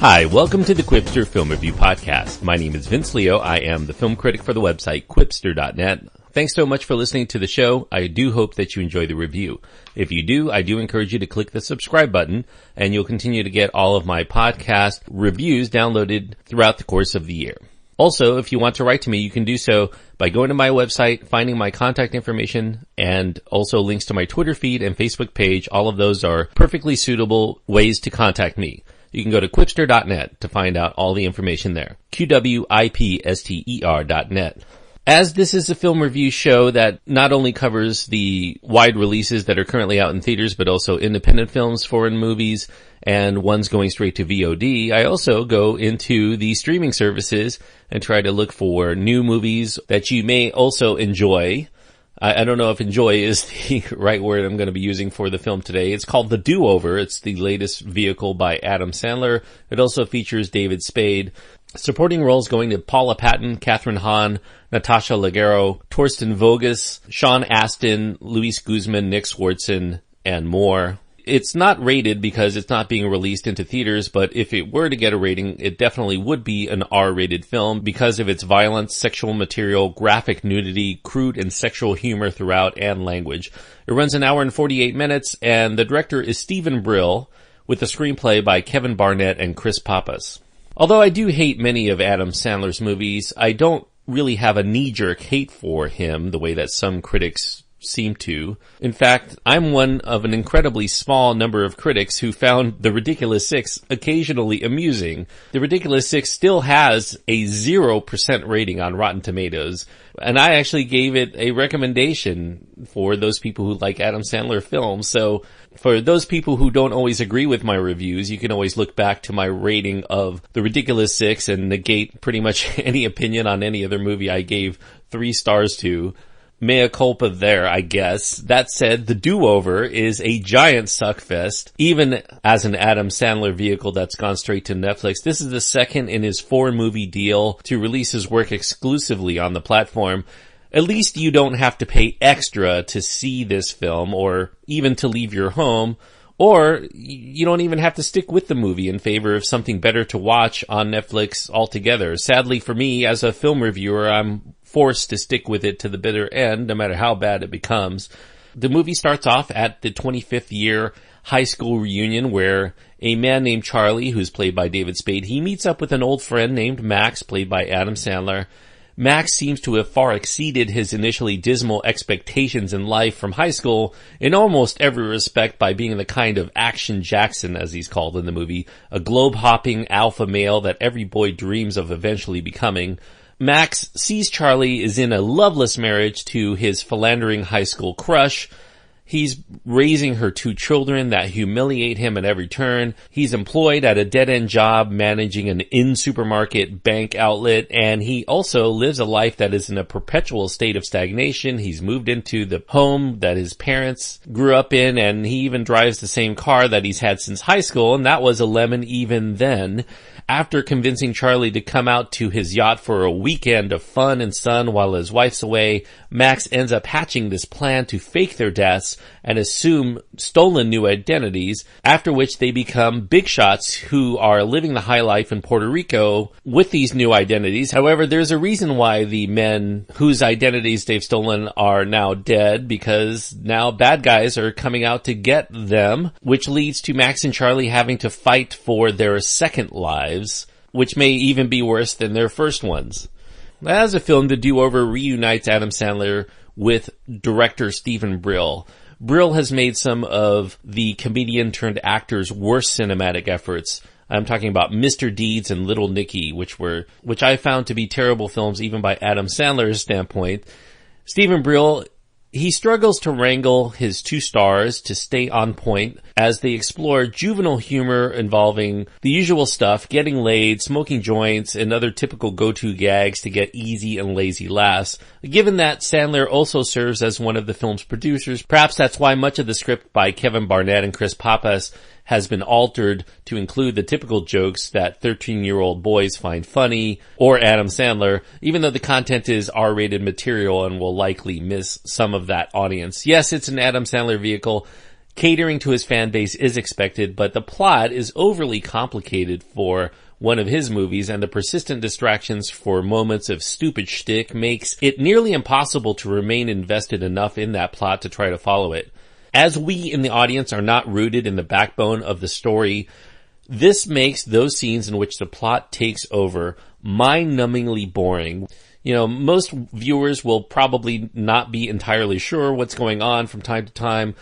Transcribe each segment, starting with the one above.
Hi, welcome to the Quipster Film Review Podcast. My name is Vince Leo. I am the film critic for the website Quipster.net. Thanks so much for listening to the show. I do hope that you enjoy the review. If you do, I do encourage you to click the subscribe button, and you'll continue to get all of my podcast reviews downloaded throughout the course of the year. Also, if you want to write to me, you can do so by going to my website, finding my contact information, and also links to my Twitter feed and Facebook page. All of those are perfectly suitable ways to contact me. You can go to Quipster.net to find out all the information there. QWIPSTER.net. As this is a film review show that not only covers the wide releases that are currently out in theaters, but also independent films, foreign movies, and ones going straight to VOD, I also go into the streaming services and try to look for new movies that you may also enjoy. I don't know if enjoy is the right word I'm going to be using for the film today. It's called The Do-Over. It's the latest vehicle by Adam Sandler. It also features David Spade. Supporting roles going to Paula Patton, Catherine Hahn, Natasha Leggero, Torsten Voges, Sean Astin, Luis Guzman, Nick Swardson, and more. It's not rated because it's not being released into theaters, but if it were to get a rating, it definitely would be an R-rated film because of its violence, sexual material, graphic nudity, crude and sexual humor throughout, and language. It runs an hour and 48 minutes, and the director is Stephen Brill, with a screenplay by Kevin Barnett and Chris Pappas. Although I do hate many of Adam Sandler's movies, I don't really have a knee-jerk hate for him the way that some critics seem to. In fact, I'm one of an incredibly small number of critics who found The Ridiculous Six occasionally amusing. The Ridiculous Six still has a 0% rating on Rotten Tomatoes, and I actually gave it a recommendation for those people who like Adam Sandler films. So for those people who don't always agree with my reviews, you can always look back to my rating of The Ridiculous Six and negate pretty much any opinion on any other movie I gave 3 stars to. Mea culpa there, I guess. That said, The Do-Over is a giant suckfest. Even as an Adam Sandler vehicle that's gone straight to Netflix, this is the second in his 4-movie deal to release his work exclusively on the platform. At least you don't have to pay extra to see this film or even to leave your home, or you don't even have to stick with the movie in favor of something better to watch on Netflix altogether. Sadly for me, as a film reviewer, I'm forced to stick with it to the bitter end, no matter how bad it becomes. The movie starts off at the 25th year high school reunion where a man named Charlie, who's played by David Spade, he meets up with an old friend named Max, played by Adam Sandler. Max seems to have far exceeded his initially dismal expectations in life from high school in almost every respect by being the kind of action Jackson, as he's called in the movie, a globe-hopping alpha male that every boy dreams of eventually becoming. Max sees Charlie is in a loveless marriage to his philandering high school crush. He's raising her 2 children that humiliate him at every turn. He's employed at a dead-end job managing an in-supermarket bank outlet, and he also lives a life that is in a perpetual state of stagnation. He's moved into the home that his parents grew up in, and he even drives the same car that he's had since high school, and that was a lemon even then. After convincing Charlie to come out to his yacht for a weekend of fun and sun while his wife's away, Max ends up hatching this plan to fake their deaths and assume stolen new identities, after which they become big shots who are living the high life in Puerto Rico with these new identities. However, there's a reason why the men whose identities they've stolen are now dead, because now bad guys are coming out to get them, which leads to Max and Charlie having to fight for their second lives, which may even be worse than their first ones. As a film, The Do-Over reunites Adam Sandler with director Stephen Brill. Brill has made some of the comedian-turned-actor's worst cinematic efforts. I'm talking about Mr. Deeds and Little Nicky, which I found to be terrible films even by Adam Sandler's standpoint. Stephen Brill, he struggles to wrangle his 2 stars to stay on point as they explore juvenile humor involving the usual stuff, getting laid, smoking joints, and other typical go-to gags to get easy and lazy laughs. Given that Sandler also serves as one of the film's producers, perhaps that's why much of the script by Kevin Barnett and Chris Pappas has been altered to include the typical jokes that 13-year-old boys find funny, or Adam Sandler, even though the content is R-rated material and will likely miss some of that audience. Yes, it's an Adam Sandler vehicle. Catering to his fan base is expected, but the plot is overly complicated for one of his movies, and the persistent distractions for moments of stupid shtick makes it nearly impossible to remain invested enough in that plot to try to follow it. As we in the audience are not rooted in the backbone of the story, this makes those scenes in which the plot takes over mind-numbingly boring. Most viewers will probably not be entirely sure what's going on from time to time.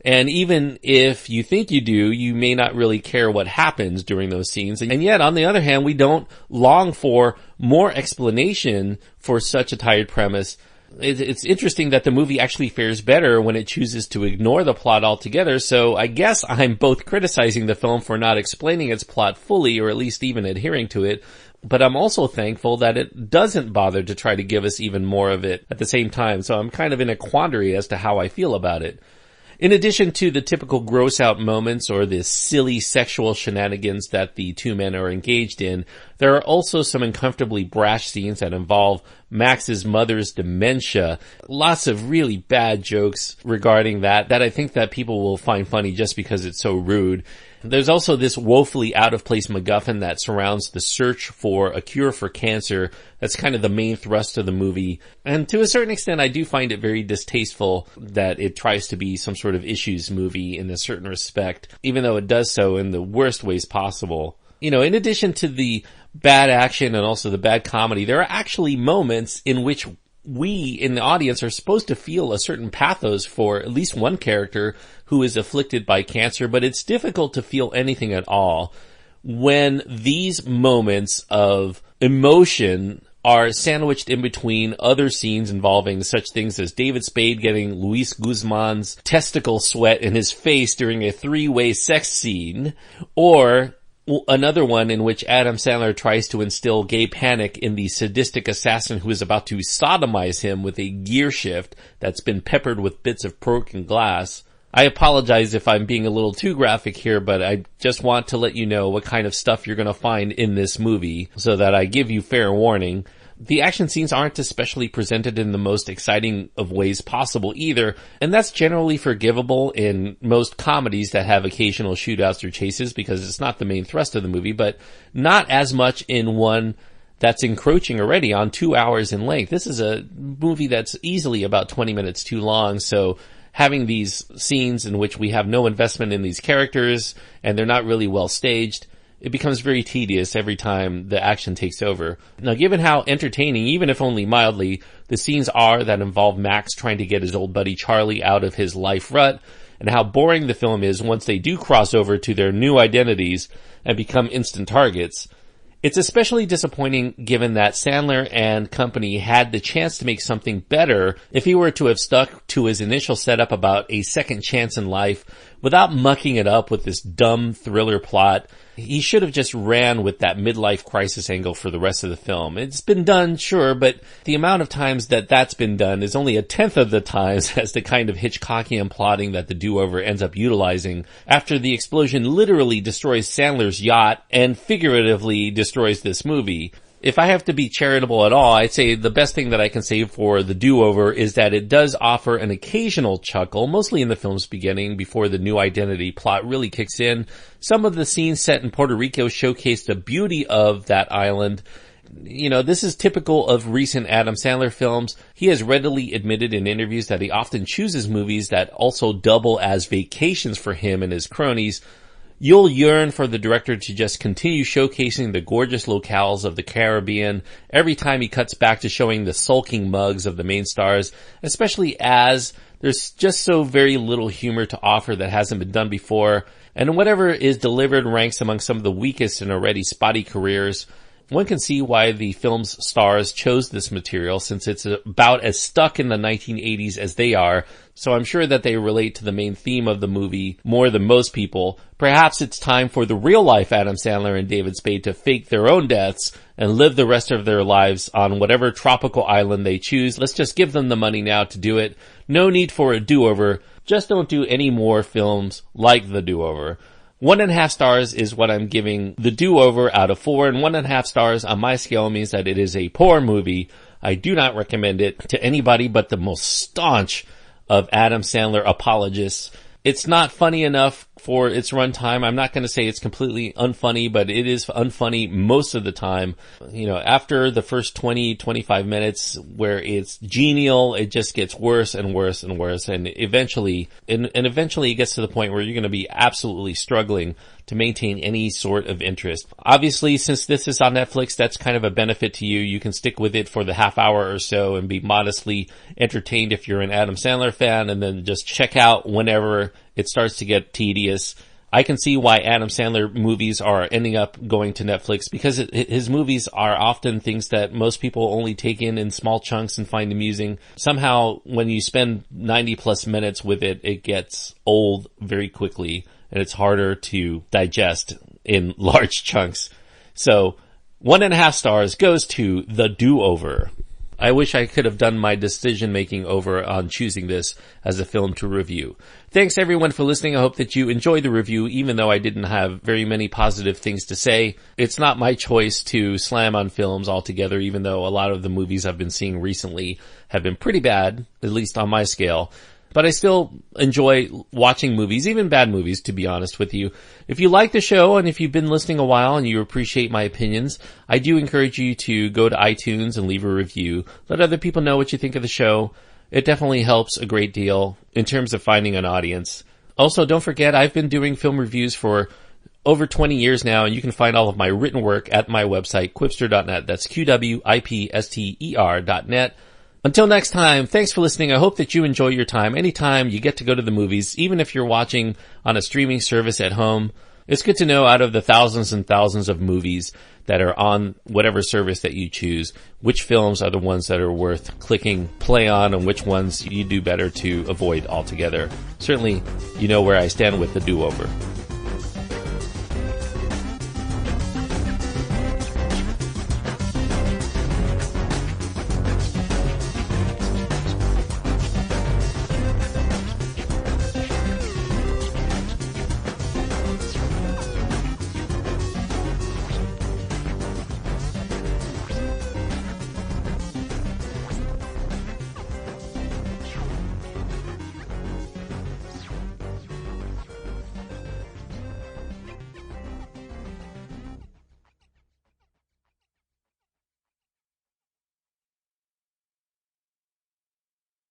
And even if you think you do, you may not really care what happens during those scenes. And yet, on the other hand, we don't long for more explanation for such a tired premise. It's interesting that the movie actually fares better when it chooses to ignore the plot altogether. So I guess I'm both criticizing the film for not explaining its plot fully, or at least even adhering to it. But I'm also thankful that it doesn't bother to try to give us even more of it at the same time. So I'm kind of in a quandary as to how I feel about it. In addition to the typical gross out moments or the silly sexual shenanigans that the two men are engaged in, there are also some uncomfortably brash scenes that involve Max's mother's dementia. Lots of really bad jokes regarding that I think that people will find funny just because it's so rude. There's also this woefully out-of-place MacGuffin that surrounds the search for a cure for cancer. That's kind of the main thrust of the movie. And to a certain extent, I do find it very distasteful that it tries to be some sort of issues movie in a certain respect, even though it does so in the worst ways possible. In addition to the bad action and also the bad comedy, there are actually moments in which we in the audience are supposed to feel a certain pathos for at least one character who is afflicted by cancer, but it's difficult to feel anything at all when these moments of emotion are sandwiched in between other scenes involving such things as David Spade getting Luis Guzman's testicle sweat in his face during a three-way sex scene, or another one in which Adam Sandler tries to instill gay panic in the sadistic assassin who is about to sodomize him with a gear shift that's been peppered with bits of broken glass. I apologize if I'm being a little too graphic here, but I just want to let you know what kind of stuff you're going to find in this movie so that I give you fair warning. The action scenes aren't especially presented in the most exciting of ways possible either, and that's generally forgivable in most comedies that have occasional shootouts or chases because it's not the main thrust of the movie, but not as much in one that's encroaching already on 2 hours in length. This is a movie that's easily about 20 minutes too long, so having these scenes in which we have no investment in these characters and they're not really well staged, it becomes very tedious every time the action takes over. Now, given how entertaining, even if only mildly, the scenes are that involve Max trying to get his old buddy Charlie out of his life rut, and how boring the film is once they do cross over to their new identities and become instant targets, it's especially disappointing given that Sandler and company had the chance to make something better if he were to have stuck to his initial setup about a second chance in life without mucking it up with this dumb thriller plot. He should have just ran with that midlife crisis angle for the rest of the film. It's been done, sure, but the amount of times that that's been done is only a tenth of the times as the kind of Hitchcockian plotting that the do-over ends up utilizing after the explosion literally destroys Sandler's yacht and figuratively destroys this movie. If I have to be charitable at all, I'd say the best thing that I can say for the do-over is that it does offer an occasional chuckle, mostly in the film's beginning before the new identity plot really kicks in. Some of the scenes set in Puerto Rico showcase the beauty of that island. This is typical of recent Adam Sandler films. He has readily admitted in interviews that he often chooses movies that also double as vacations for him and his cronies. You'll yearn for the director to just continue showcasing the gorgeous locales of the Caribbean every time he cuts back to showing the sulking mugs of the main stars, especially as there's just so very little humor to offer that hasn't been done before, and whatever is delivered ranks among some of the weakest in already spotty careers. One can see why the film's stars chose this material, since it's about as stuck in the 1980s as they are, so I'm sure that they relate to the main theme of the movie more than most people. Perhaps it's time for the real-life Adam Sandler and David Spade to fake their own deaths and live the rest of their lives on whatever tropical island they choose. Let's just give them the money now to do it. No need for a do-over. Just don't do any more films like The Do-Over. 1.5 stars is what I'm giving The Do-Over out of 4, and 1.5 stars on my scale means that it is a poor movie. I do not recommend it to anybody but the most staunch of Adam Sandler apologists. It's not funny enough for its runtime. I'm not going to say it's completely unfunny, but it is unfunny most of the time. You know, after the first 20, 25 minutes where it's genial, it just gets worse and worse and worse. And eventually it gets to the point where you're going to be absolutely struggling to maintain any sort of interest. Obviously, since this is on Netflix, that's kind of a benefit to you. You can stick with it for the half hour or so and be modestly entertained if you're an Adam Sandler fan, and then just check out whenever it starts to get tedious. I can see why Adam Sandler movies are ending up going to Netflix, because his movies are often things that most people only take in small chunks and find amusing. Somehow, when you spend 90 plus minutes with it, it gets old very quickly, and it's harder to digest in large chunks. So 1.5 stars goes to The Do-Over. I wish I could have done my decision making over on choosing this as a film to review. Thanks everyone for listening. I hope that you enjoyed the review, even though I didn't have very many positive things to say. It's not my choice to slam on films altogether, even though a lot of the movies I've been seeing recently have been pretty bad, at least on my scale. But I still enjoy watching movies, even bad movies, to be honest with you. If you like the show, and if you've been listening a while and you appreciate my opinions, I do encourage you to go to iTunes and leave a review. Let other people know what you think of the show. It definitely helps a great deal in terms of finding an audience. Also, don't forget, I've been doing film reviews for over 20 years now, and you can find all of my written work at my website, quipster.net. That's QWIPSTER.net. Until next time, thanks for listening. I hope that you enjoy your time. Anytime you get to go to the movies, even if you're watching on a streaming service at home, it's good to know out of the thousands and thousands of movies that are on whatever service that you choose, which films are the ones that are worth clicking play on and which ones you do better to avoid altogether. Certainly, you know where I stand with The Do-Over.